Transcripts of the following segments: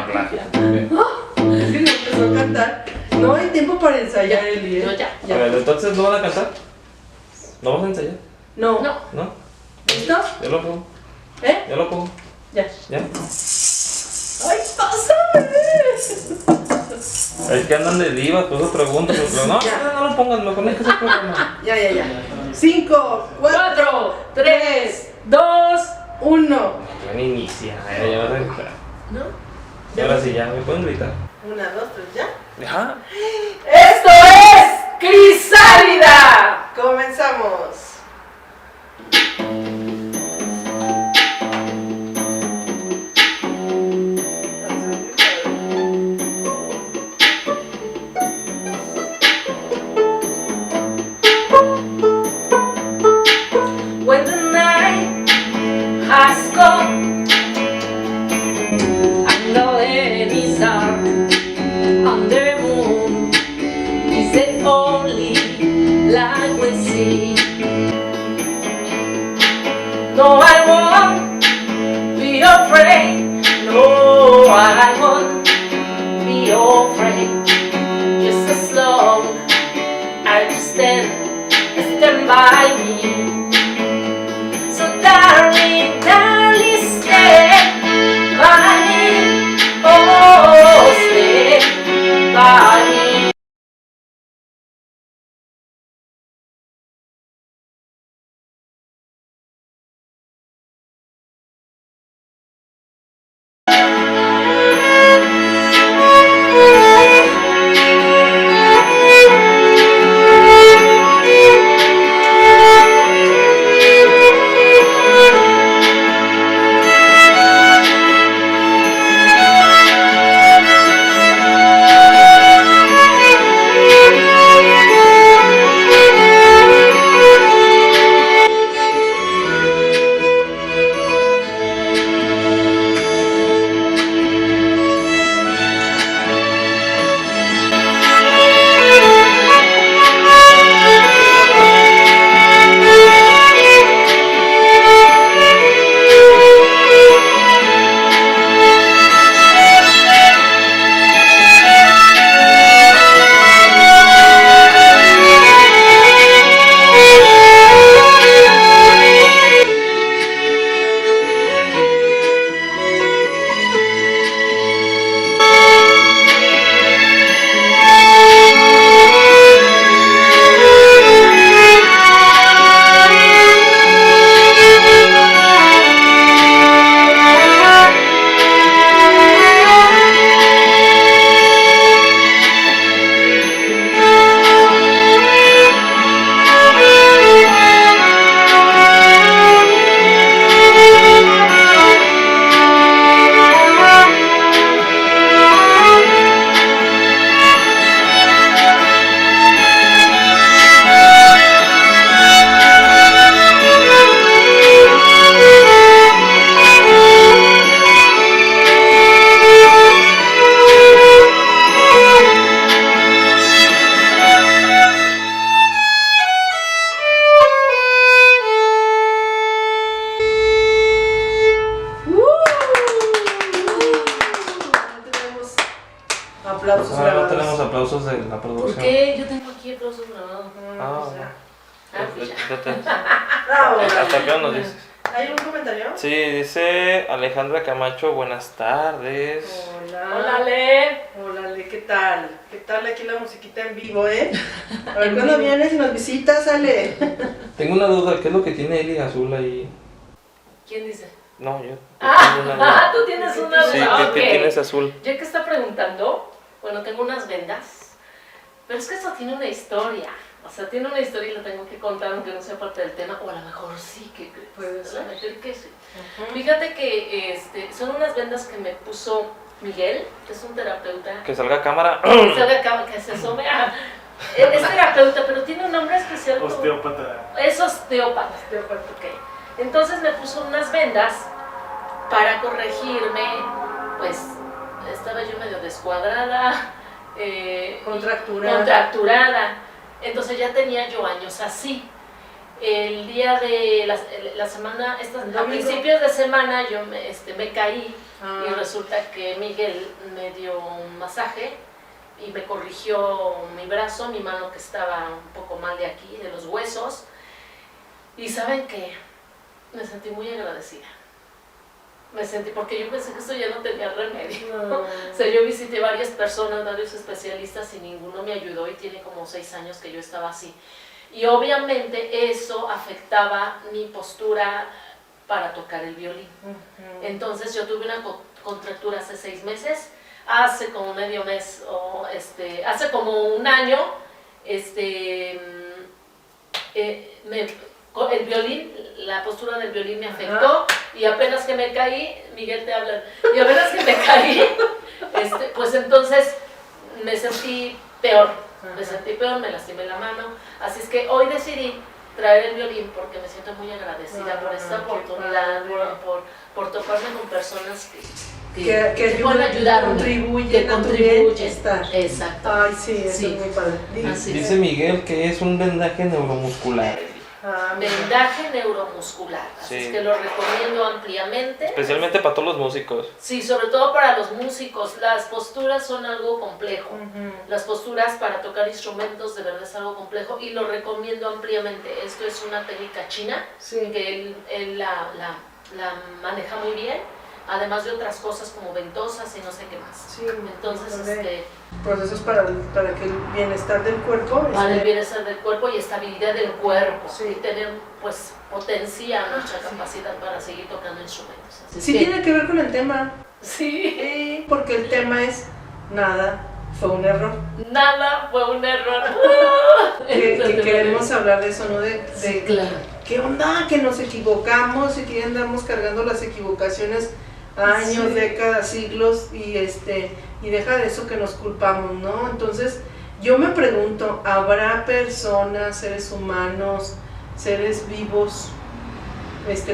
hablar. Es que no empezó a cantar. No hay tiempo para ensayar, Eli. No, ya. A ver, entonces, ¿no van a cantar? ¿No vas a ensayar? No. No. ¿No? ¿Listo? Ya lo pongo. ¿Eh? Ya lo pongo. Ya. ¿Ya? ¡Ay, pásame! Es que andan de divas, por eso pregunto, pero no, Ya. no lo pongan, mejor no hay que hacer programa. Ya. 5, 4, 4, 3, 2, 1. Van a iniciar, ya vas a gritar. ¿no? Y ahora sí, ya, ¿me pueden gritar? 1, 2, 3, ya. Ajá. ¡Esto es Crisálida! Comenzamos. When the night has come and the land is dark and the moon is the only light we see. No, I won't be afraid. No, I won't be afraid. Just as long as you stand by me. So darling, darling, stay by me. Oh, stay by me. Aplausos No grabados. tenemos aplausos de la ¿Por producción. qué? Yo tengo aquí aplausos grabados. Ah, Pues ya. Bravo. ¿Hasta qué nos dices? ¿Hay un comentario? Sí, dice Alejandra Camacho, buenas tardes. Hola. Hola, Ale. Hola, Ale, ¿qué tal? ¿Qué tal aquí la musiquita en vivo, eh? A ver, ¿cuándo vienes y nos visitas, Ale? Tengo una duda, ¿qué es lo que tiene Eli azul ahí? ¿Quién dice? No, yo tengo una duda. Tú tienes una Sí, duda. ¿qué Ok. tienes azul? Ya que está preguntando, bueno, tengo unas vendas, pero es que esto tiene una historia. O sea, tiene una historia y la tengo que contar aunque no sea parte del tema, o a lo mejor sí, que Puede ser. a lo mejor que sí. Fíjate que son unas vendas que me puso Miguel, que es un terapeuta. Que salga a cámara. Que salga acá, que se asome a... Es terapeuta, pero tiene un nombre especial. como- Osteópata. Es osteópata. Ok. Entonces me puso unas vendas para corregirme, pues estaba yo medio descuadrada, contracturada. Entonces ya tenía yo años así. El día de la semana, a Domingo. principios de semana yo me caí y resulta que Miguel me dio un masaje y me corrigió mi brazo, mi mano que estaba un poco mal de aquí, de los huesos. Y ¿saben qué? Me sentí muy agradecida. Me sentí, porque yo pensé que esto ya no tenía remedio. O sea, yo visité varias personas, varios especialistas y ninguno me ayudó, y tiene como 6 años que yo estaba así. Y obviamente eso afectaba mi postura para tocar el violín. Entonces yo tuve una contractura hace 6 meses, hace como medio mes, hace como un año, el violín, la postura del violín me afectó. Y apenas que me caí, Miguel te habla, y apenas que me caí, pues entonces me sentí peor, me lastimé la mano. Así es que hoy decidí traer el violín porque me siento muy agradecida por esta oportunidad, por toparme con personas que pueden ayudarme, que contribuyen. Exacto. Ay, sí, eso es muy padre. Dice Miguel que es un vendaje neuromuscular. Vendaje neuromuscular, así es que lo recomiendo ampliamente. Especialmente para todos los músicos. Sí, sobre todo para los músicos. Las posturas son algo complejo. Las posturas para tocar instrumentos de verdad es algo complejo y lo recomiendo ampliamente. Esto es una técnica china que él la maneja muy bien, además de otras cosas como ventosas y no sé qué más. Sí, entonces, procesos para que el bienestar del cuerpo. Para el bienestar del cuerpo y estabilidad del cuerpo. Y tener, pues, potencia nuestra capacidad para seguir tocando instrumentos. Así tiene que ver con el tema. Sí. Porque el tema es nada fue un error. Nada fue un error. que queremos hablar de eso, ¿no? Claro. ¿Qué onda? Que nos equivocamos y que andamos cargando las equivocaciones años, décadas, siglos y deja de eso que nos culpamos, ¿no? Entonces yo me pregunto, ¿habrá personas, seres humanos, seres vivos,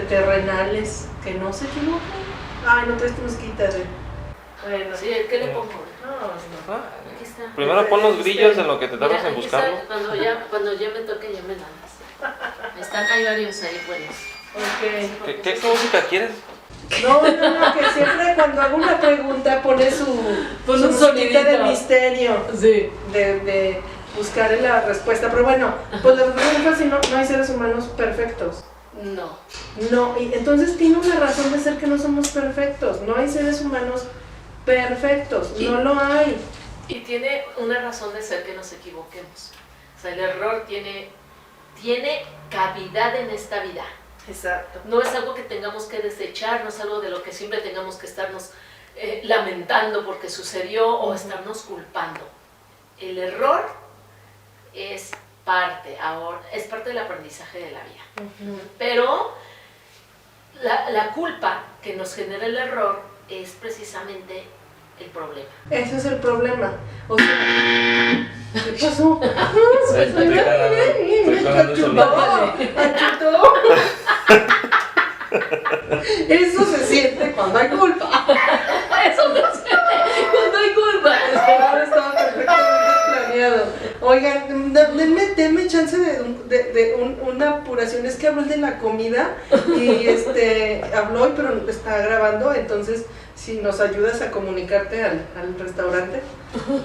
terrenales que no se equivocan? Ay, no traes tu mosquita de... Bueno, sí, ¿qué le pongo? No. Aquí está. Primero pon los grillos en lo que te tardas en buscarlo. Cuando ya me toque ya me lanzas. Hay varios ahí buenos. Okay. ¿Qué música quieres? No, que siempre cuando hago una pregunta pone su musiquita de misterio, de buscar la respuesta, pero bueno, pues la respuesta es si no hay seres humanos perfectos. No, y entonces tiene una razón de ser que no somos perfectos, no hay seres humanos perfectos, no lo hay. Y tiene una razón de ser que nos equivoquemos, o sea, el error tiene cavidad en esta vida. Exacto. No es algo que tengamos que desechar, no es algo de lo que siempre tengamos que estarnos lamentando porque sucedió o estarnos culpando. El error es parte del aprendizaje de la vida. Pero la culpa que nos genera el error es precisamente el problema. Ese es el problema. O sea, ¿qué pasó? ¿Achutó? Eso se siente cuando hay culpa. Eso se siente cuando hay culpa. Ahora estaba perfectamente planeado. Oigan, denme chance de una apuración. Es que habló de la comida y habló, pero está grabando. Entonces, si nos ayudas a comunicarte al restaurante.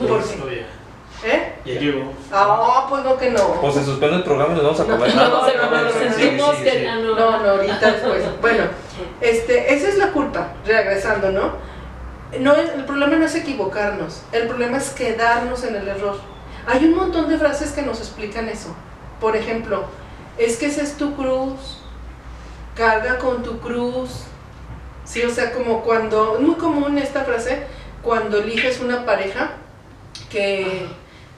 Porque, Ya llegó. pues no que no. Pues se suspende el programa y nos vamos a comer. No, ahorita después. Bueno, esa es la culpa, regresando, ¿no? El problema no es equivocarnos, el problema es quedarnos en el error. Hay un montón de frases que nos explican eso. Por ejemplo, es que esa es tu cruz, carga con tu cruz. Sí, o sea, como cuando, es muy común esta frase, cuando eliges una pareja que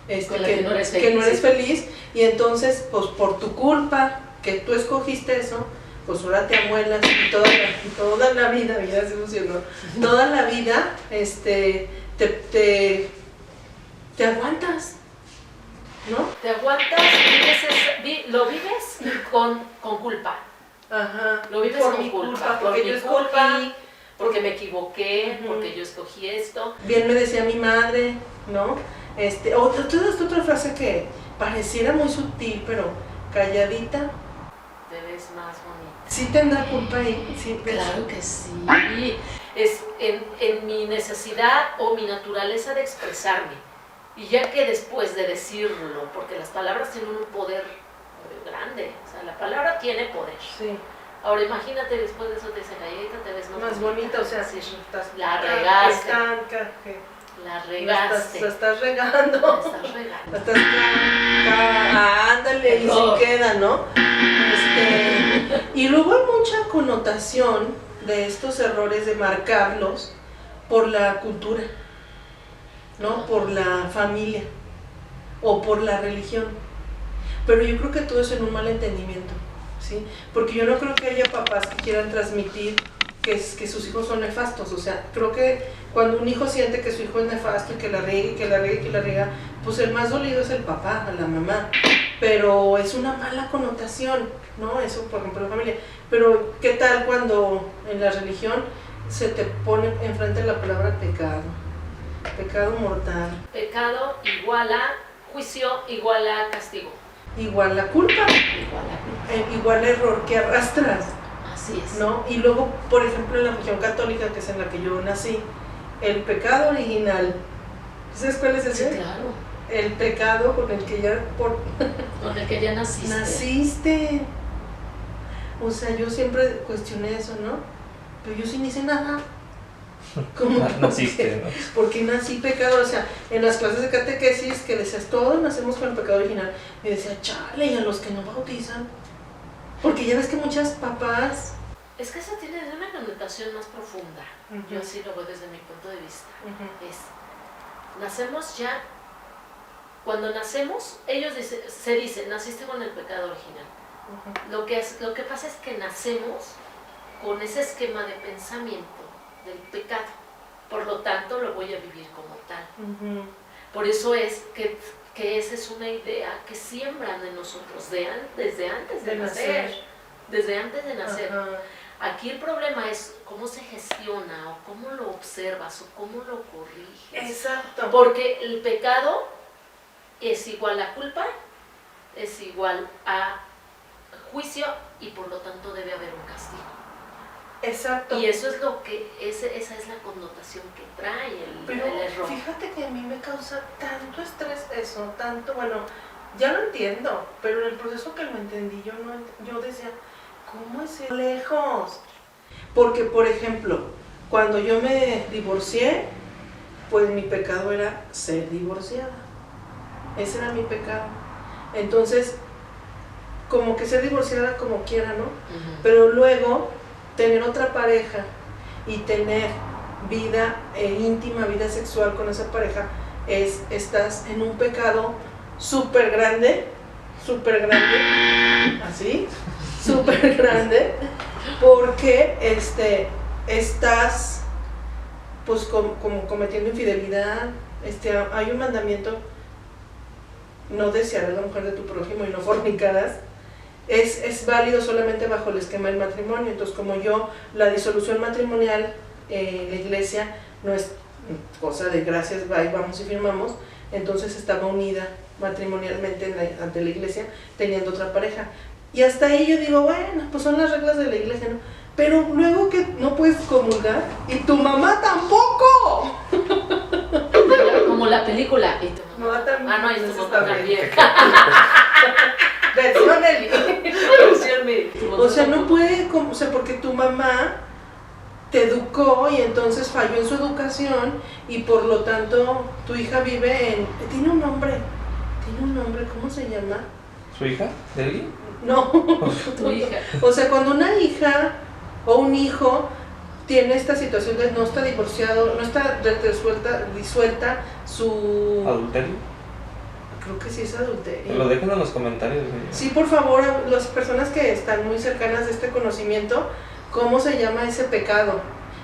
no eres feliz y entonces, pues por tu culpa, que tú escogiste eso, pues ahora te amuelas y toda la vida, mira, se emocionó, toda la vida, te aguantas, ¿no? Te aguantas, lo vives con culpa. Ajá. Lo vives por con mi culpa, porque yo escogí, porque me equivoqué, porque yo escogí esto. Bien me decía mi madre, ¿no? Otra frase que pareciera muy sutil, pero calladita. Te ves más bonita. ¿Sí tendrá culpa ahí? ¿Sí? Claro que sí. es en mi necesidad o mi naturaleza de expresarme. Y ya que después de decirlo, porque las palabras tienen un poder grande, o sea, la palabra tiene poder. Sí. Ahora imagínate después de eso te dicen, Galleguita, te ves Más bonita, o sea, sí, estás, la regaste. La La regaste. estás regando. La estás regando. La estás ándale, y se queda, ¿no? Y luego hay mucha connotación de estos errores de marcarlos por la cultura, ¿no? Por la familia o por la religión. Pero yo creo que todo es en un mal entendimiento, ¿sí? Porque yo no creo que haya papás que quieran transmitir que sus hijos son nefastos. O sea, creo que cuando un hijo siente que su hijo es nefasto y que la riega y que la riega y que la riega, pues el más dolido es el papá, la mamá. Pero es una mala connotación, ¿no? Eso, por ejemplo, en la familia. Pero, ¿qué tal cuando en la religión se te pone enfrente la palabra pecado? Pecado mortal. Pecado igual a juicio, igual a castigo. Igual la culpa. Igual a culpa. Igual error que arrastras, Así es. ¿no? Y luego, por ejemplo, en la religión católica, que es en la que yo nací, el pecado original, ¿sabes cuál es Sí, ese? claro. El pecado con el que ya Con el que ya naciste. naciste. O sea, yo siempre cuestioné eso, ¿no? Pero yo sí no hice nada. ¿Cómo? Naciste, ¿no? Porque nací pecador. O sea, en las clases de catequesis que decías, todos nacemos con el pecado original. Y decía, chale, y a los que no bautizan. Porque ya ves que muchas papás... Es que eso tiene una connotación más profunda. Yo así lo veo desde mi punto de vista. Nacemos ya, cuando nacemos, se dicen, naciste con el pecado original. Lo que pasa es que nacemos con ese esquema de pensamiento del pecado. Por lo tanto, lo voy a vivir como tal. Por eso es que esa es una idea que siembran en nosotros desde antes de nacer. Desde antes de nacer. Ajá. Aquí el problema es cómo se gestiona o cómo lo observas o cómo lo corriges. Exacto. Porque el pecado es igual a culpa, es igual a juicio y por lo tanto debe haber un castigo. Exacto. Y eso es esa es la connotación que trae el error. Fíjate que a mí me causa tanto estrés eso, tanto, bueno, ya lo entiendo, pero en el proceso que lo entendí yo decía, ¿cómo es ir lejos? Porque, por ejemplo, cuando yo me divorcié, pues mi pecado era ser divorciada. Ese era mi pecado. Entonces, como que ser divorciada como quiera, ¿no? Pero luego, tener otra pareja y tener vida íntima, vida sexual con esa pareja, estás en un pecado súper grande, así, súper grande, porque estás pues como cometiendo infidelidad. Hay un mandamiento, no desearás a la mujer de tu prójimo y no fornicarás. Es válido solamente bajo el esquema del matrimonio. Entonces, como la disolución matrimonial en la iglesia no es cosa de gracias, bye, vamos y firmamos, entonces estaba unida matrimonialmente ante la iglesia teniendo otra pareja. Y hasta ahí yo digo, bueno, pues son las reglas de la iglesia, ¿no? Pero luego que no puedes comulgar y tu mamá tampoco. Como la película. ¿Y tu mamá también? Ah, no, y tu mamá también. Versión Eli. O sea, no puede, o sea, porque tu mamá te educó y entonces falló en su educación y por lo tanto tu hija vive tiene un nombre, ¿cómo se llama? ¿Su hija? ¿Eli? No, Tu hija. O sea, cuando una hija o un hijo tiene esta situación de no está divorciado, no está disuelta su... ¿Adulterio? Creo que sí es adulterio. Lo dejen en los comentarios. Sí, por favor, a las personas que están muy cercanas de este conocimiento, ¿cómo se llama ese pecado?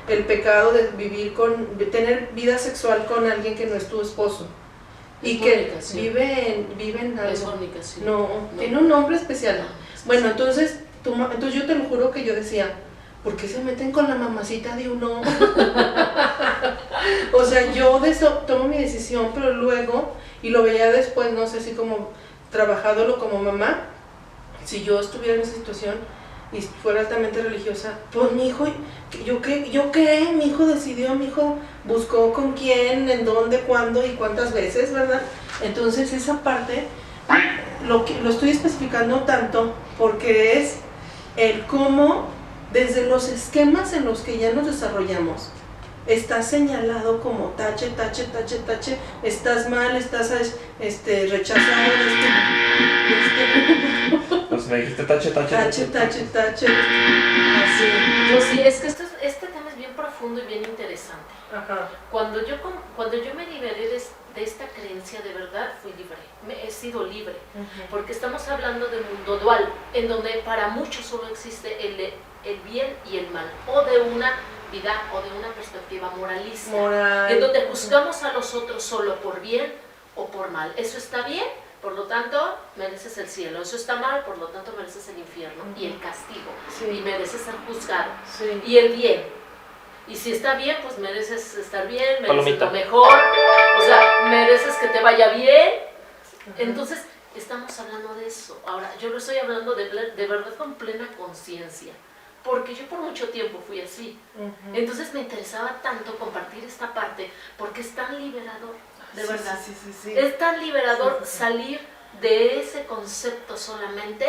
El pecado de tener vida sexual con alguien que no es tu esposo. Y que vive en algo. Es fornicación. No, tiene un nombre especial. Bueno, entonces yo te lo juro que yo decía, ¿por qué se meten con la mamacita de uno? O sea, yo tomo mi decisión, pero luego, y lo veía después, no sé si como trabajándolo como mamá, si yo estuviera en esa situación, y fuera altamente religiosa, pues mi hijo, ¿yo qué? Mi hijo decidió, mi hijo buscó con quién, en dónde, cuándo y cuántas veces, ¿verdad? Entonces esa parte lo estoy especificando tanto porque es el cómo desde los esquemas en los que ya nos desarrollamos está señalado como tache, tache, tache, tache, estás mal, estás rechazado, Pues me dijiste tache, tache, tache, tache, tache, así. Pues sí, es que este tema es bien profundo y bien interesante. Ajá. Cuando yo me liberé de esta creencia, de verdad fui libre, he sido libre, porque estamos hablando de un mundo dual, en donde para muchos solo existe el bien y el mal, o de una vida o de una perspectiva moralista, en donde juzgamos a los otros solo por bien o por mal. Eso está bien, por lo tanto mereces el cielo, eso está mal, por lo tanto mereces el infierno y el castigo, y mereces ser juzgado, y el bien. Y si está bien, pues mereces estar bien, mereces Palomita. lo mejor, o sea, mereces que te vaya bien. Entonces, estamos hablando de eso. Ahora, yo lo estoy hablando de verdad con plena conciencia, porque yo por mucho tiempo fui así. Entonces me interesaba tanto compartir esta parte, porque es tan liberador, de verdad. Sí. Es tan liberador salir de ese concepto solamente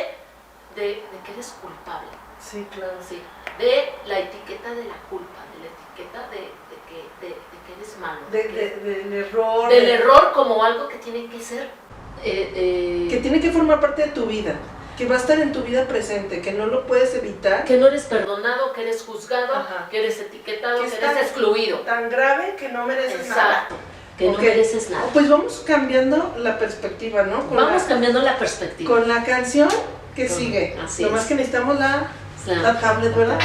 de que eres culpable. Sí, claro. Sí, de la etiqueta de la culpa, de la etiqueta de que eres malo. Del error. Del error como algo que tiene que ser... que tiene que formar parte de tu vida, que va a estar en tu vida presente, que no lo puedes evitar. Que no eres perdonado, que eres juzgado, Ajá. que eres etiquetado, que está eres excluido. Tan grave que no mereces nada. Exacto, que no mereces nada. Pues vamos cambiando la perspectiva, ¿no? Vamos cambiando la perspectiva. Con la canción que sigue. Así Nomás es. que necesitamos la tablet, ¿verdad?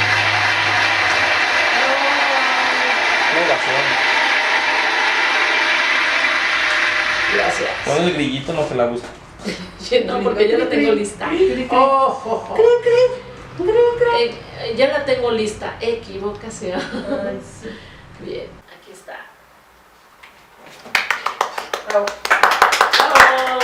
Gracias. Pon el grillito, no se la busca. No, porque ya la tengo lista. Ya la tengo lista. Equivocación. Ay, sí. Bien, aquí está. Bravo. ¡Bravo!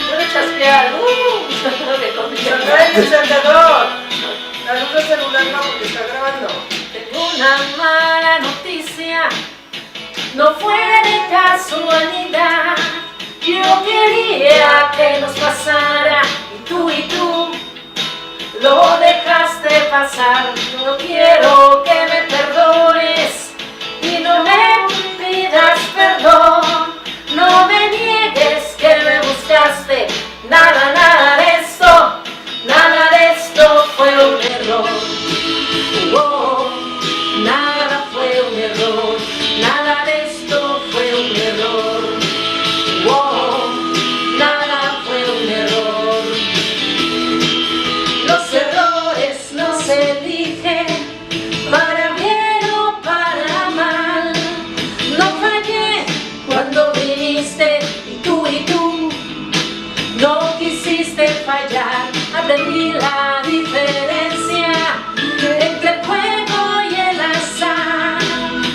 Puedo chasquear. Me comí. Saca el encendedor. La luz del celular no, porque está grabando. Tengo una mala noticia, no fue de casualidad. Yo quería que nos pasara y tú lo dejaste pasar. No quiero que me perdones y no me pidas perdón. No me niegues que me buscaste, nada de esto, fue un error. Nada fue un error, nada de esto fue un error. Nada fue un error. Los errores no se eligen para bien o para mal. No fallé cuando viniste y tú no quisiste fallar. Aprendí la diferencia entre el juego y el azar.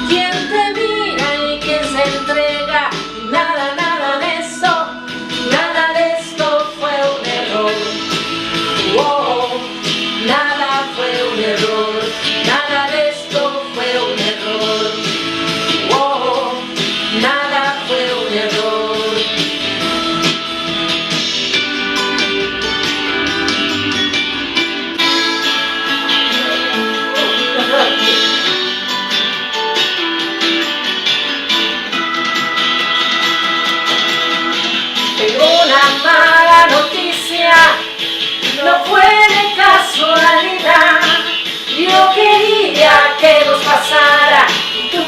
Quien te mira y quien se entrega. Nada de esto fue un error. Nada fue un error. Nada de esto fue un error. Nada fue un error. Tengo una mala noticia, no fue de casualidad. Yo quería que nos pasara y tú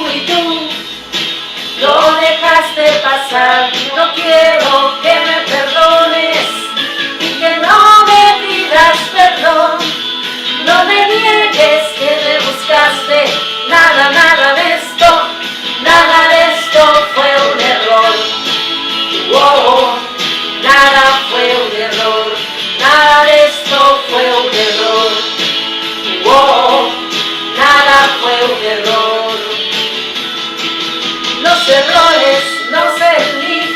lo dejaste pasar. No quiero que me perdones y que no me pidas perdón. No me niegues que me buscaste, nada de esto fue un error. Nada fue un error, nada de esto fue un error. Nada fue un error. Los errores no se eligen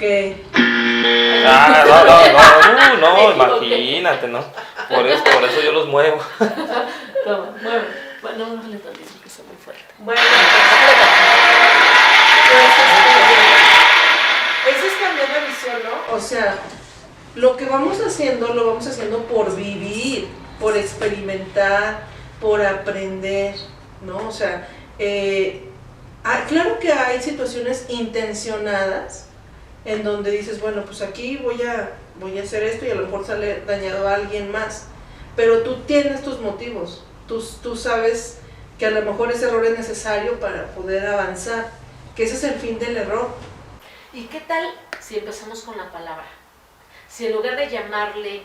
¿Qué? No, imagínate, ¿no? Por eso yo los muevo. Toma, mueve. Bueno, no le tantito que está muy fuerte. Bueno, eso es cambiar la visión, ¿no? O sea, lo que vamos haciendo, lo vamos haciendo por vivir, por experimentar, por aprender, ¿no? O sea, claro que hay situaciones intencionadas en donde dices, bueno, pues aquí voy a hacer esto y a lo mejor sale dañado a alguien más, pero tú tienes tus motivos, tú sabes que a lo mejor ese error es necesario para poder avanzar, que ese es el fin del error. ¿Y qué tal si empezamos con la palabra? Si en lugar de llamarle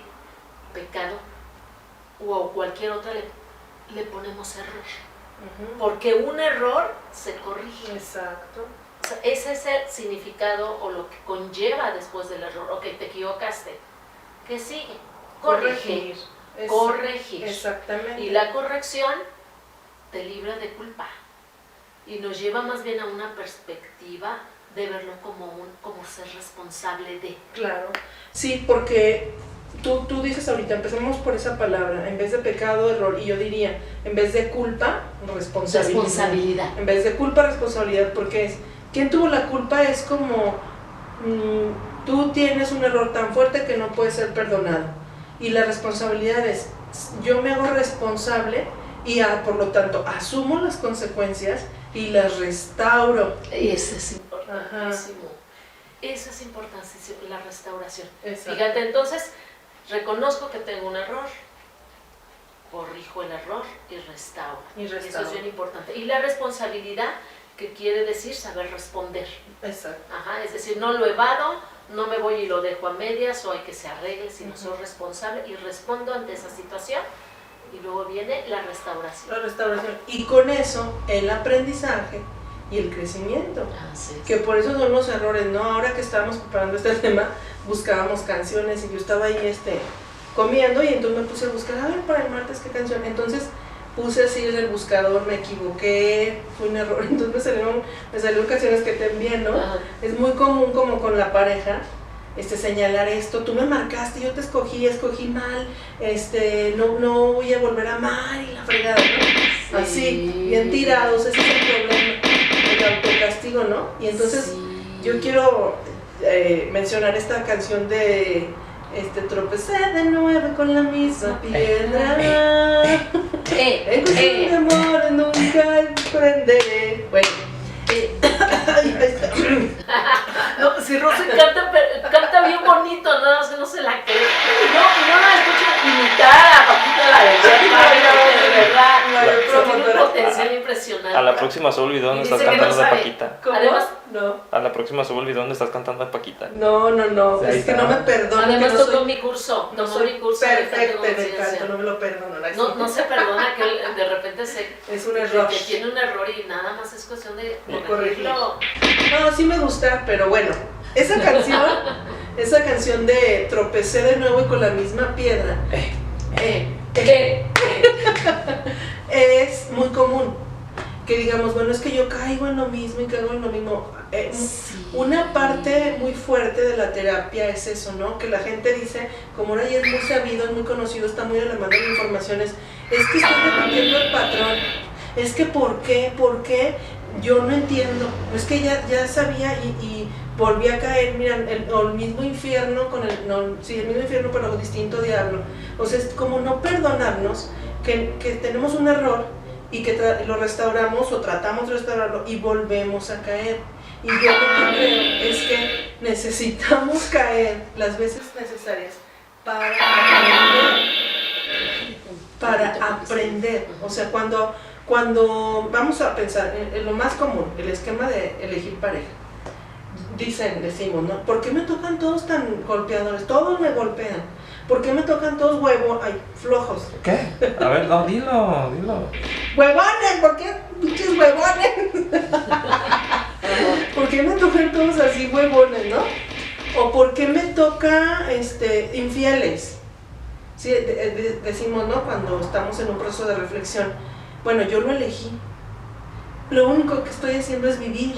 pecado o cualquier otra le ponemos error. Porque un error se corrige. Exacto. O sea, ese es el significado o lo que conlleva después del error. Ok, te equivocaste. ¿Qué sigue? Corregir. Corregir. Exactamente. Y la corrección te libra de culpa. Y nos lleva más bien a una perspectiva de verlo como ser responsable de. Claro. Sí, porque tú dices ahorita, empezamos por esa palabra, en vez de pecado, error, y yo diría, en vez de culpa, responsabilidad. En vez de culpa, responsabilidad, porque es, ¿quién tuvo la culpa? Es como, tú tienes un error tan fuerte que no puede ser perdonado. Y la responsabilidad es, yo me hago responsable y por lo tanto asumo las consecuencias y las restauro. Eso es importantísimo. Eso es importantísimo, la restauración. Exacto. Fíjate, entonces, reconozco que tengo un error, corrijo el error y restauro. Eso es bien importante. Y la responsabilidad, que quiere decir saber responder. Exacto. Ajá, es decir, no lo evado, no me voy y lo dejo a medias o hay que se arregle, sino soy responsable y respondo ante esa situación. Y luego viene la restauración. La restauración. Y con eso, el aprendizaje y el crecimiento. Que por eso son los errores, ¿no? Ahora que estábamos preparando este tema, buscábamos canciones y yo estaba ahí comiendo y entonces me puse a buscar, a ver, para el martes, ¿qué canción? Entonces puse así en el buscador, me equivoqué, fue un error, entonces me salieron canciones que te envían, ¿no? Ajá. Es muy común como con la pareja, señalar esto, tú me marcaste, yo te escogí mal, no voy a volver a amar y la fregada, ¿no? Sí. Así, bien tirados, ese es el problema, el autocastigo, ¿no? Y entonces yo quiero mencionar esta canción de tropecé de nuevo con la misma piedra. En cuestión de amor nunca comprenderé. Bueno. No, si Rosy canta bien bonito, no se la cree. No la escucho imitar a Paquita la de verdad. Tiene un potencial impresionante. A la próxima se olvidó dónde Y estás dice que no cantando de sabe. Paquita. ¿Cómo? Además, No. A la próxima se olvidó dónde estás cantando de Paquita. No, Ahí es que está. no me perdono. Además que no tomó soy, mi curso, no tomó soy mi curso de perfecta en el conciencia. canto, no me lo perdono. No se perdona que él de repente Es un error. que tiene un error y nada más es cuestión de corregirlo. No, sí me gusta, pero bueno, esa canción de tropecé de nuevo y con la misma piedra, es muy común. Que digamos, bueno, es que yo caigo en lo mismo y caigo en lo mismo. Sí. Una parte muy fuerte de la terapia es eso, ¿no? Que la gente dice, como ahora ya es muy sabido, es muy conocido, está muy a la mano de informaciones, es que estoy repitiendo el patrón. Es que ¿por qué? Yo no entiendo. Es que ya sabía y volví a caer, mira, el mismo infierno el mismo infierno pero distinto diablo. O sea, es como no perdonarnos que tenemos un error y que lo restauramos o tratamos de restaurarlo y volvemos a caer. Y yo lo que creo es que necesitamos caer las veces necesarias para aprender. O sea, cuando vamos a pensar en lo más común, el esquema de elegir pareja, decimos, ¿no? ¿Por qué me tocan todos tan golpeadores? Todos me golpean. ¿Por qué me tocan todos flojos? ¿Qué? A ver, no, dilo. ¡Huevones! ¿Por qué pinches huevones? ¿Por qué me tocan todos así huevones, no? ¿O por qué me toca infieles? Sí, decimos, ¿no? Cuando estamos en un proceso de reflexión. Bueno, yo lo elegí. Lo único que estoy haciendo es vivir.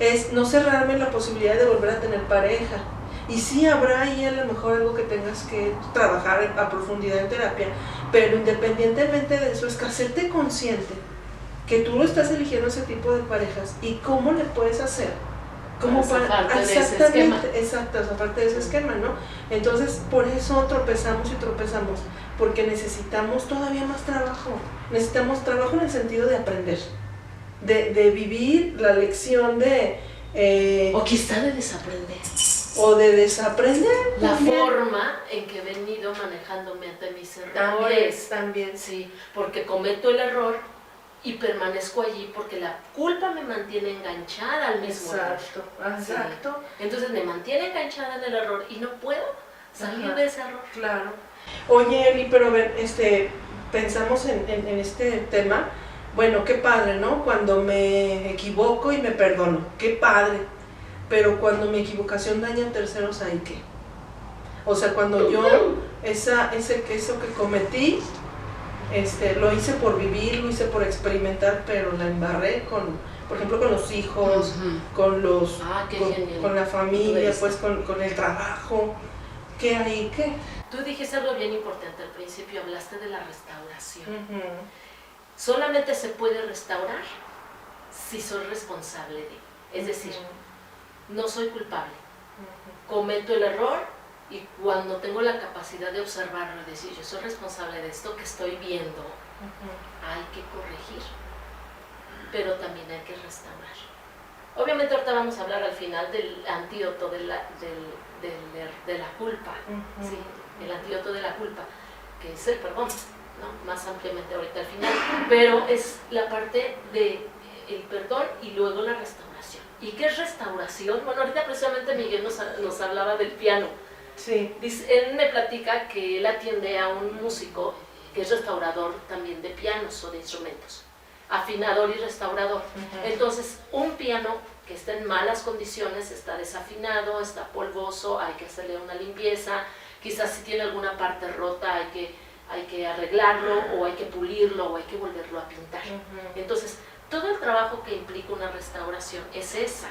es no cerrarme la posibilidad de volver a tener pareja. Y sí habrá ahí a lo mejor algo que tengas que trabajar a profundidad en terapia, pero independientemente de eso es que hacerte consciente que tú lo estás eligiendo ese tipo de parejas y cómo le puedes hacer como para exactamente, exacto, esa parte de ese esquema, ¿no? Entonces por eso tropezamos, porque necesitamos todavía más trabajo, necesitamos trabajo en el sentido de aprender, de vivir la lección o quizá de desaprender. O de desaprender. La forma en que he venido manejándome ante mis errores. También. Sí, porque cometo el error y permanezco allí porque la culpa me mantiene enganchada al mismo error. Exacto. Sí. Entonces me mantiene enganchada en el error y no puedo salir de ese error. Claro. Oye, Eli, pero a ver, pensamos en este tema. Bueno, qué padre, ¿no? Cuando me equivoco y me perdono, qué padre. Pero cuando mi equivocación daña a terceros, ¿ahí qué? O sea, cuando yo, eso que cometí, lo hice por vivir, lo hice por experimentar, pero la embarré por ejemplo, con los hijos, con la familia, pues con el trabajo. ¿Qué ahí qué? Tú dijiste algo bien importante al principio, hablaste de la restauración. Solamente se puede restaurar si soy responsable de, es decir, no soy culpable, cometo el error y cuando tengo la capacidad de observarlo y decir yo soy responsable de esto que estoy viendo, hay que corregir, pero también hay que restaurar. Obviamente ahorita vamos a hablar al final del antídoto de la culpa, ¿sí? El antídoto de la culpa, que es el perdón, ¿no? Más ampliamente ahorita al final, pero es la parte del perdón y luego la restauración. ¿Y qué es restauración? Bueno, ahorita precisamente Miguel nos hablaba del piano. Sí. Él me platica que él atiende a un músico que es restaurador también de pianos o de instrumentos, afinador y restaurador. Entonces, un piano que está en malas condiciones, está desafinado, está polvoso, hay que hacerle una limpieza, quizás si tiene alguna parte rota hay que arreglarlo o hay que pulirlo o hay que volverlo a pintar. Entonces, todo el trabajo que implica una restauración es esa,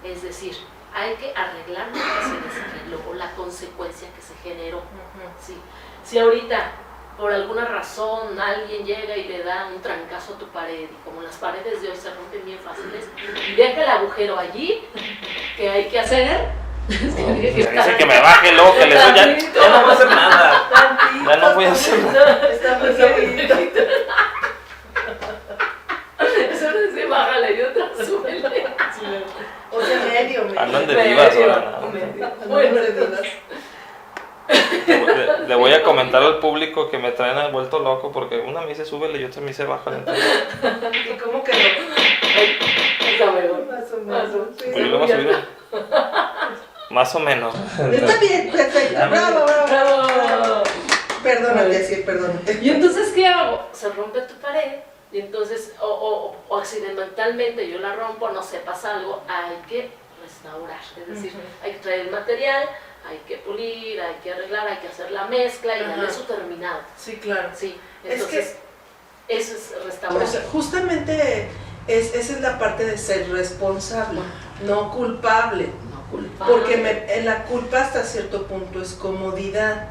es decir, hay que arreglar lo que se desarregló o la consecuencia que se generó. ¿Sí? Si ahorita, por alguna razón, alguien llega y le da un trancazo a tu pared, y como las paredes de hoy se rompen bien fáciles, y deja el agujero allí, ¿qué hay que hacer? Dice que me baje el ojo, que le doy, ya no voy a hacer nada. Ya no voy a hacer nada. Está muy bonito. Eso no es de bájale y otra súbele. O sea, medio. Andan de divas ahora. Bueno, de divas. Le voy a comentar al público que me traen vuelto loco porque una me dice súbele y otra me dice bájale. ¿Y cómo quedó? Está mejor. Más o menos. Sí, Pues yo lo voy a subir. Más o menos. Está bien, perfecto. Bravo, bravo. ¡Bravo! Perdónate, así, perdónate. ¿Y entonces qué hago? Se rompe tu pared y entonces, o accidentalmente yo la rompo, no sé, pasa algo, hay que restaurar. Es decir, hay que traer el material, hay que pulir, hay que arreglar, hay que hacer la mezcla y darle su terminado. Sí, claro. Sí, entonces eso es restaurar. O sea, justamente esa es la parte de ser responsable, no culpable. Porque la culpa hasta cierto punto es comodidad.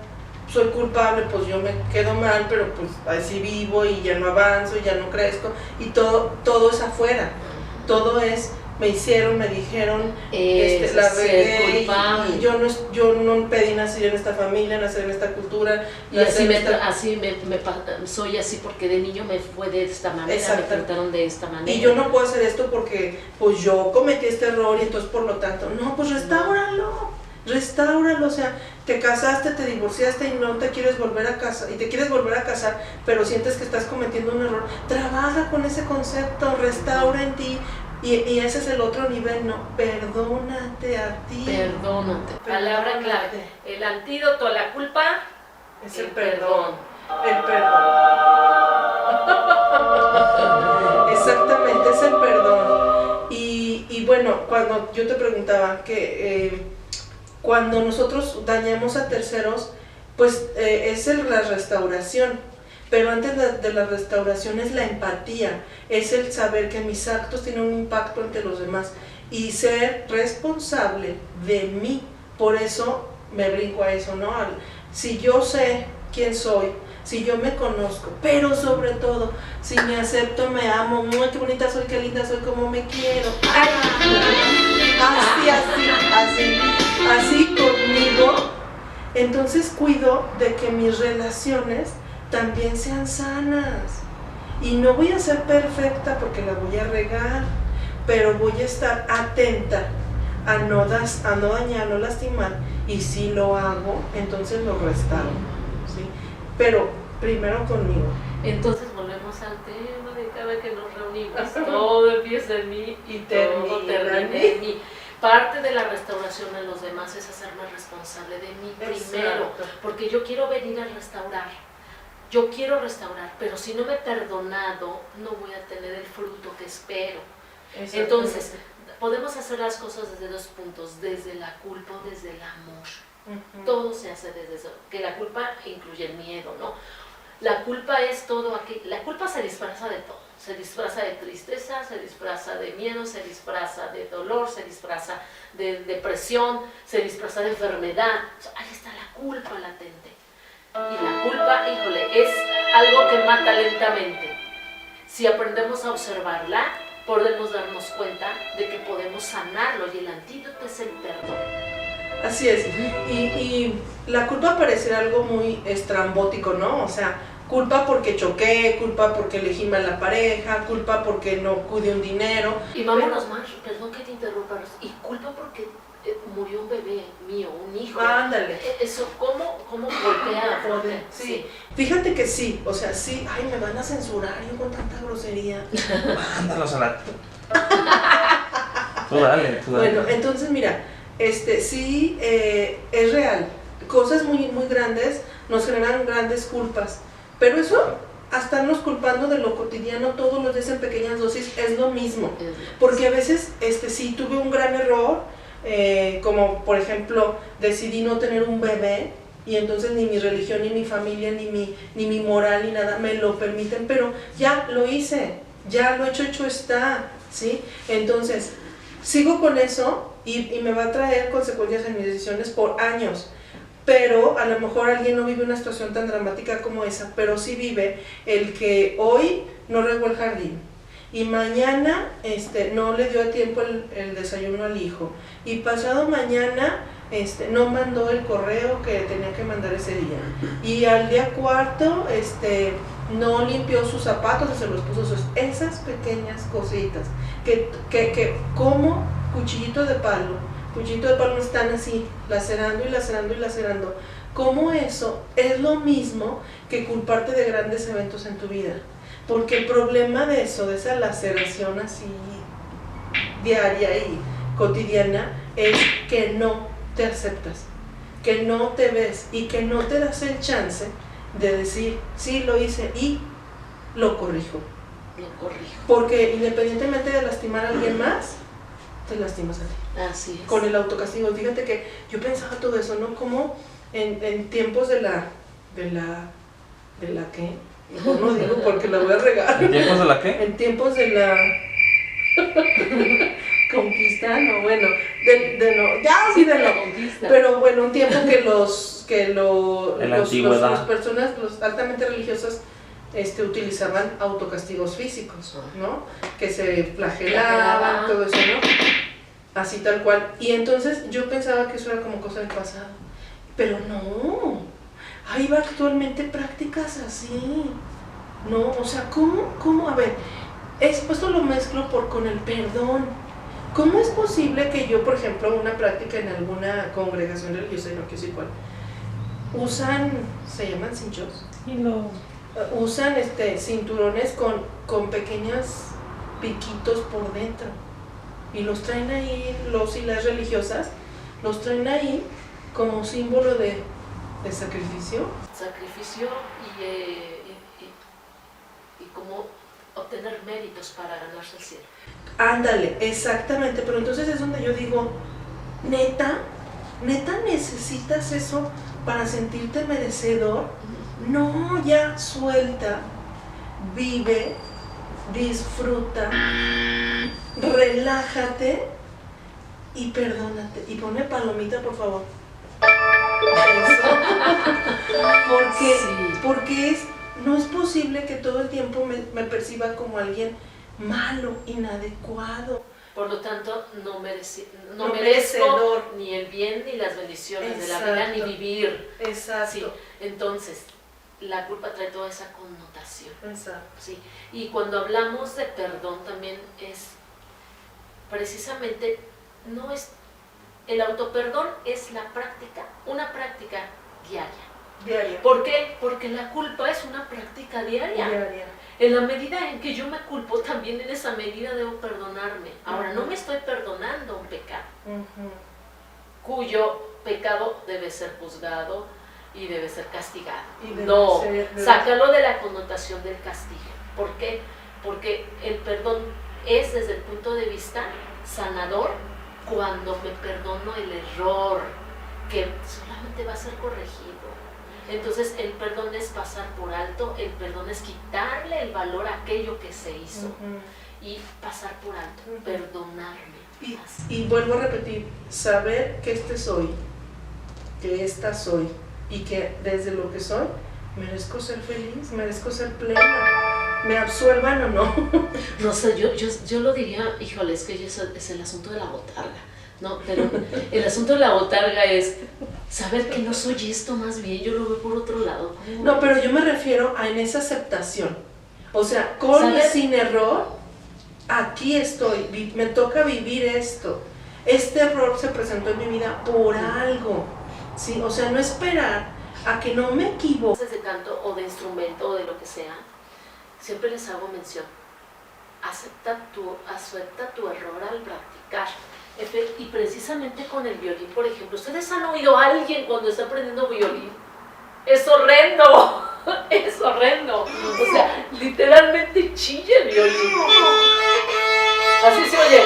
Soy culpable, pues yo me quedo mal, pero pues así vivo y ya no avanzo, ya no crezco. Y todo es afuera. Todo es, me hicieron, me dijeron, la regué y yo no pedí nacer en esta familia, nacer en esta cultura. Y soy así porque de niño me fue de esta manera, exacto, me trataron de esta manera. Y yo no puedo hacer esto porque pues yo cometí este error y entonces por lo tanto, no, pues restáuralo, o sea, te casaste, te divorciaste y no te quieres volver a casar, y te quieres volver a casar, pero sientes que estás cometiendo un error, trabaja con ese concepto, restaura en ti. Y ese es el otro nivel, ¿no? Perdónate a ti. Perdónate. Palabra clave. El antídoto a la culpa es el perdón. El perdón. Exactamente, es el perdón. Y bueno, cuando yo te preguntaba que cuando nosotros dañamos a terceros, pues es la restauración. Pero antes de la restauración es la empatía, es el saber que mis actos tienen un impacto entre los demás. y ser responsable de mí. Por eso me brinco a eso, ¿no? Si yo sé quién soy, si yo me conozco, pero sobre todo, si me acepto, me amo, muy qué bonita soy, qué linda soy, como me quiero. Así conmigo, entonces cuido de que mis relaciones también sean sanas. Y no voy a ser perfecta porque la voy a regar, pero voy a estar atenta a no dañar, no lastimar, y si lo hago, entonces lo restauro, ¿sí? Pero primero conmigo. Entonces volvemos al tema de cada que nos reunimos, todo empieza en mí y todo termina en mí. Parte de la restauración en los demás es hacerme responsable de mí primero, porque yo quiero venir a restaurar. Yo quiero restaurar, pero si no me he perdonado, no voy a tener el fruto que espero. Entonces, podemos hacer las cosas desde dos puntos, desde la culpa o desde el amor. Todo se hace desde eso, que la culpa incluye el miedo, ¿no? La culpa es todo aquí, la culpa se disfraza de todo, se disfraza de tristeza, se disfraza de miedo, se disfraza de dolor, se disfraza de depresión, se disfraza de enfermedad. Ahí está la culpa latente. Y la culpa, híjole, es algo que mata lentamente. Si aprendemos a observarla, podemos darnos cuenta de que podemos sanarlo, y el antídoto es el perdón. Así es. Y la culpa parece algo muy estrambótico, ¿no? O sea, culpa porque choqué, culpa porque elegí mal la pareja, culpa porque no cuidé un dinero. Y vámonos más, perdón que te interrumpa, y culpa porque murió un bebé mío, un hijo. Ándale. Eso, ¿cómo golpea? Sí. Fíjate que sí, o sea, sí, ay, me van a censurar yo con tanta grosería. Mándalos a la... Tú dale. Bueno, entonces mira, sí, es real. Cosas muy, muy grandes nos generan grandes culpas, pero eso, a estarnos culpando de lo cotidiano todos los días en pequeñas dosis, es lo mismo. Porque a veces, sí, tuve un gran error, como por ejemplo, decidí no tener un bebé, y entonces ni mi religión, ni mi familia, ni mi moral, ni nada me lo permiten, pero ya lo hice, ya lo hecho está, ¿sí? Entonces, sigo con eso y me va a traer consecuencias en mis decisiones por años. Pero a lo mejor alguien no vive una situación tan dramática como esa, pero sí vive el que hoy no regó el jardín y mañana no le dio a tiempo el desayuno al hijo, y pasado mañana no mandó el correo que tenía que mandar ese día, y al día cuarto no limpió sus zapatos y se los puso. Esas pequeñas cositas que como cuchillito de palo están así, lacerando y lacerando y lacerando. Como eso es lo mismo que culparte de grandes eventos en tu vida. Porque el problema de eso, de esa laceración así diaria y cotidiana, es que no te aceptas, que no te ves y que no te das el chance de decir, sí, lo hice y lo corrijo. Porque independientemente de lastimar a alguien más, te lastimas a ti. Así es. Con el autocastigo. Fíjate que yo pensaba todo eso, ¿no? Como en tiempos de la ¿qué? Mejor no digo porque la voy a regar. ¿En tiempos de la qué? En tiempos de la conquista, no, bueno, de la conquista. Pero bueno, un tiempo que las personas, los altamente religiosas, utilizaban autocastigos físicos, ¿no? Que se flagelaban, todo eso, ¿no? Así tal cual. Y entonces yo pensaba que eso era como cosa del pasado. Pero no, hay actualmente prácticas así. No, o sea, ¿cómo? A ver, esto lo mezclo con el perdón. ¿Cómo es posible que yo, por ejemplo, una práctica en alguna congregación religiosa, no quiero decir cuál, se llaman cinchos? Usan cinturones con pequeños piquitos por dentro, y los traen ahí, los y las religiosas los traen ahí como símbolo de sacrificio y como obtener méritos para ganarse el cielo. Ándale, exactamente. Pero entonces es donde yo digo, neta necesitas eso para sentirte merecedor. No, ya suelta, vive, disfruta, relájate y perdónate. Y pone palomita, por favor. Porque no es posible que todo el tiempo me perciba como alguien malo, inadecuado. Por lo tanto, no merecedor. merezco ni el bien ni las bendiciones de la vida, ni vivir. Exacto. Sí. Entonces, la culpa trae toda esa connotación. Exacto. Sí. Y cuando hablamos de perdón también es precisamente, no es, el autoperdón es una práctica diaria. ¿Por qué? Porque la culpa es una práctica diaria. En la medida en que yo me culpo, también en esa medida debo perdonarme. Ahora, no me estoy perdonando un pecado, cuyo pecado debe ser juzgado y debe ser castigado. No, sácalo de la connotación del castigo. ¿Por qué? Porque el perdón es desde el punto de vista sanador cuando me perdono el error, que solamente va a ser corregido. Entonces el perdón es pasar por alto, el perdón es quitarle el valor a aquello que se hizo y pasar por alto, perdonarme. Y vuelvo a repetir, saber que soy, que esta soy y que desde lo que soy merezco ser feliz, merezco ser plena, me absuelvan o no. Rosa, yo lo diría, híjole, es que es el asunto de la botarga. No, pero el asunto de la botarga es saber que no soy esto, más bien yo lo veo por otro lado. No, pero yo me refiero a en esa aceptación. O sea, con y sin error, aquí estoy, me toca vivir esto. Este error se presentó en mi vida por algo, ¿sí? O sea, no esperar a que no me equivoque. De canto o de instrumento o de lo que sea, siempre les hago mención. Acepta tu error al practicar. Y precisamente con el violín, por ejemplo, ¿ustedes han oído a alguien cuando está aprendiendo violín? ¡Es horrendo! ¡Es horrendo! O sea, literalmente chilla el violín. Así se oye.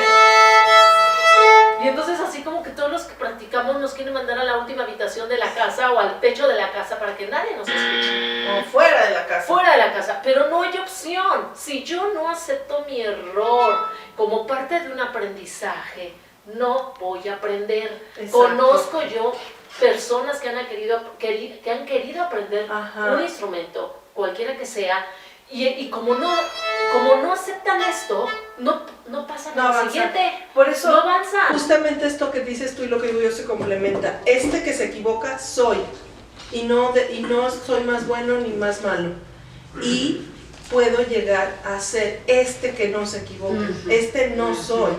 Y entonces así como que todos los que practicamos nos quieren mandar a la última habitación de la casa o al techo de la casa para que nadie nos escuche. O fuera de la casa. Fuera de la casa, pero no hay opción. Si yo no acepto mi error como parte de un aprendizaje, no voy a aprender. Exacto. Conozco yo personas que han querido aprender un instrumento, cualquiera que sea, y como no aceptan esto, no pasan al siguiente. Por eso, no avanza. Justamente esto que dices tú y lo que digo yo se complementa. Este que se equivoca soy, y no soy más bueno ni más malo. Y puedo llegar a ser este que no se equivoca. Este no soy.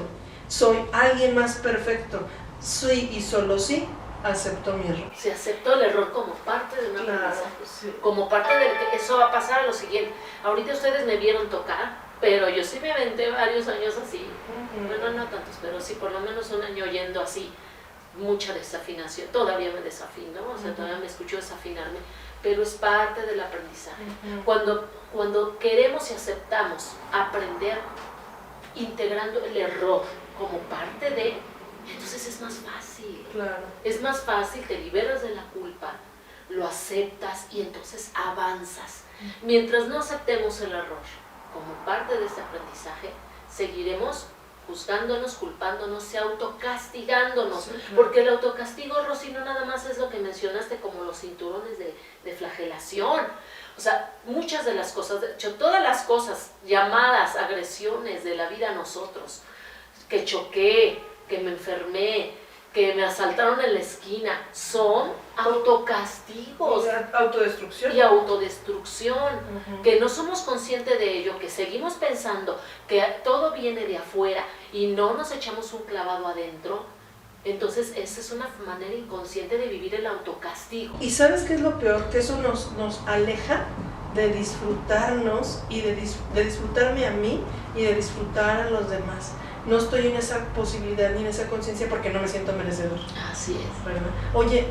Soy alguien más perfecto. Sí y solo sí acepto mi error. Se aceptó el error como parte de un aprendizaje. Sí. Como parte de que eso va a pasar a lo siguiente. Ahorita ustedes me vieron tocar, pero yo sí me aventé varios años así. Bueno, no tantos, pero sí por lo menos un año yendo así. Mucha desafinación. Todavía me desafino, o sea, todavía me escucho desafinarme. Pero es parte del aprendizaje. Cuando queremos y aceptamos aprender integrando el error como parte de, entonces es más fácil. Claro. Es más fácil, te liberas de la culpa, lo aceptas y entonces avanzas. Mientras no aceptemos el error como parte de este aprendizaje, seguiremos juzgándonos, culpándonos y autocastigándonos. Sí, claro. Porque el autocastigo, Rosy, no nada más es lo que mencionaste como los cinturones de flagelación. O sea, muchas de las cosas, de hecho, todas las cosas llamadas agresiones de la vida a nosotros, que choqué, que me enfermé, que me asaltaron en la esquina, son autocastigos. Autodestrucción. Y autodestrucción. Que no somos conscientes de ello, que seguimos pensando que todo viene de afuera y no nos echamos un clavado adentro. Entonces esa es una manera inconsciente de vivir el autocastigo. ¿Y sabes qué es lo peor? Que eso nos aleja de disfrutarnos y de disfrutarme a mí y de disfrutar a los demás. No estoy en esa posibilidad ni en esa conciencia porque no me siento merecedor. Así es. ¿Verdad? Oye,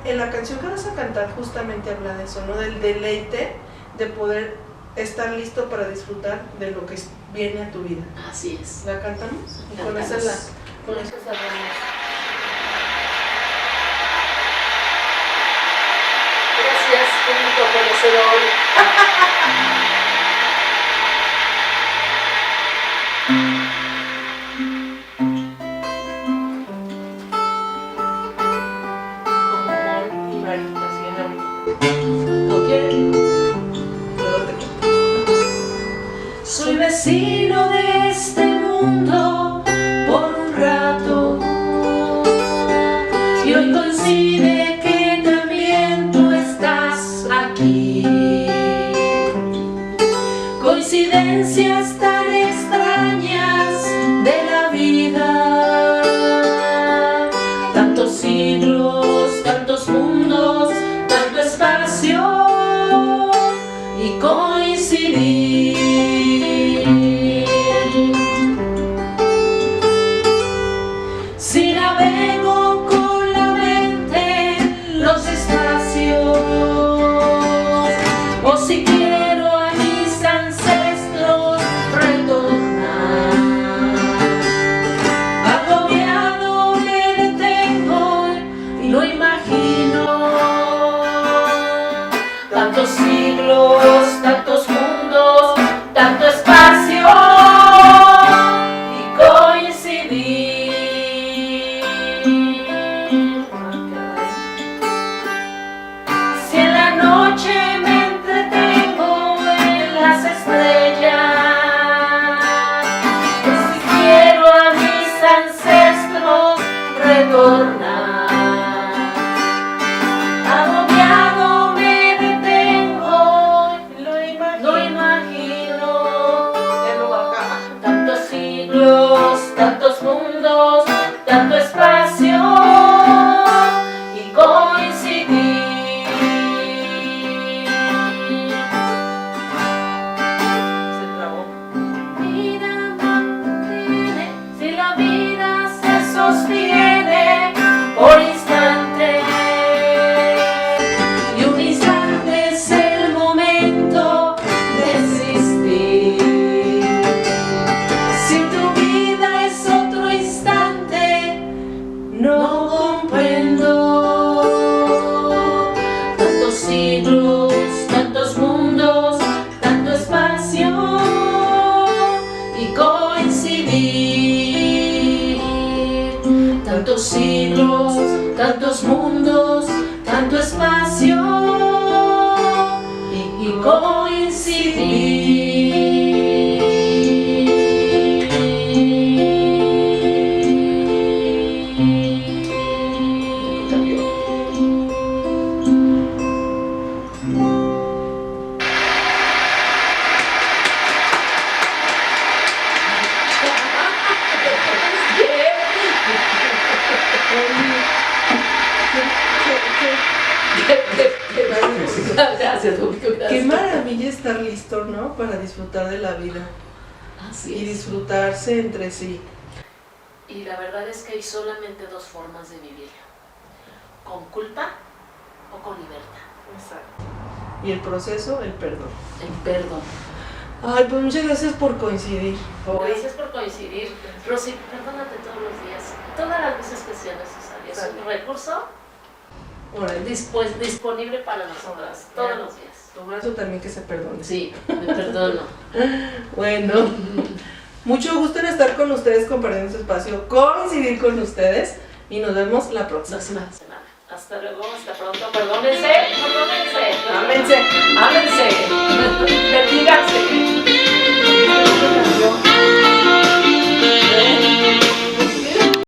en la canción que vas a cantar justamente habla de eso, ¿no? Del deleite de poder estar listo para disfrutar de lo que viene a tu vida. Así es. ¿La cantamos? Y con esa cerramos. Gracias, público conocedor. ¿No quieren? Soy vecino de este mundo por un rato y hoy coincide que también tú estás aquí. Coincidencias tan extrañas de la vida, tantos siglos, tantos mundos, tanto espacio y coincidir. Si navego con la mente en los espacios, o si quiero a mis ancestros retornar, agobiado me detengo y lo imagino. Tantos siglos, tantos mundos, tanto espacio y coincidir. Si en la noche me entretengo en las estrellas, pues si quiero a mis ancestros retornar, agobiado me detengo, lo imagino. Tantos siglos, tantos mundos, tanto espacio y coincidir. Se trabó. Vida mantiene, si la vida se sostiene por instantes, y un instante es el momento de existir. Si tu vida es otro instante, no comprendo. Tantos siglos, tantos mundos, tanto espacio y coincidir. Tantos siglos, tantos mundos, tanto espacio y Gracias, público, Qué gracias. maravilla estar listo, ¿no? Para disfrutar de la vida Así y es. disfrutarse entre sí. Y la verdad es que hay solamente dos formas de vivir: con culpa o con libertad. Exacto. Y el proceso, el perdón. El perdón. Ay, pues muchas gracias por coincidir. Gracias por coincidir. Rosy, perdónate todos los días, todas las veces que sea necesario. Es un recurso Órale. disponible para nosotras todos los días. Tu brazo también que se perdone. Sí, me perdono. Bueno, mucho gusto en estar con ustedes, compartiendo este espacio, coincidir con ustedes y nos vemos la próxima. Próxima semana. Hasta luego, hasta pronto. Perdónense, perdónense. Ámense. Ámense. Bendíganse.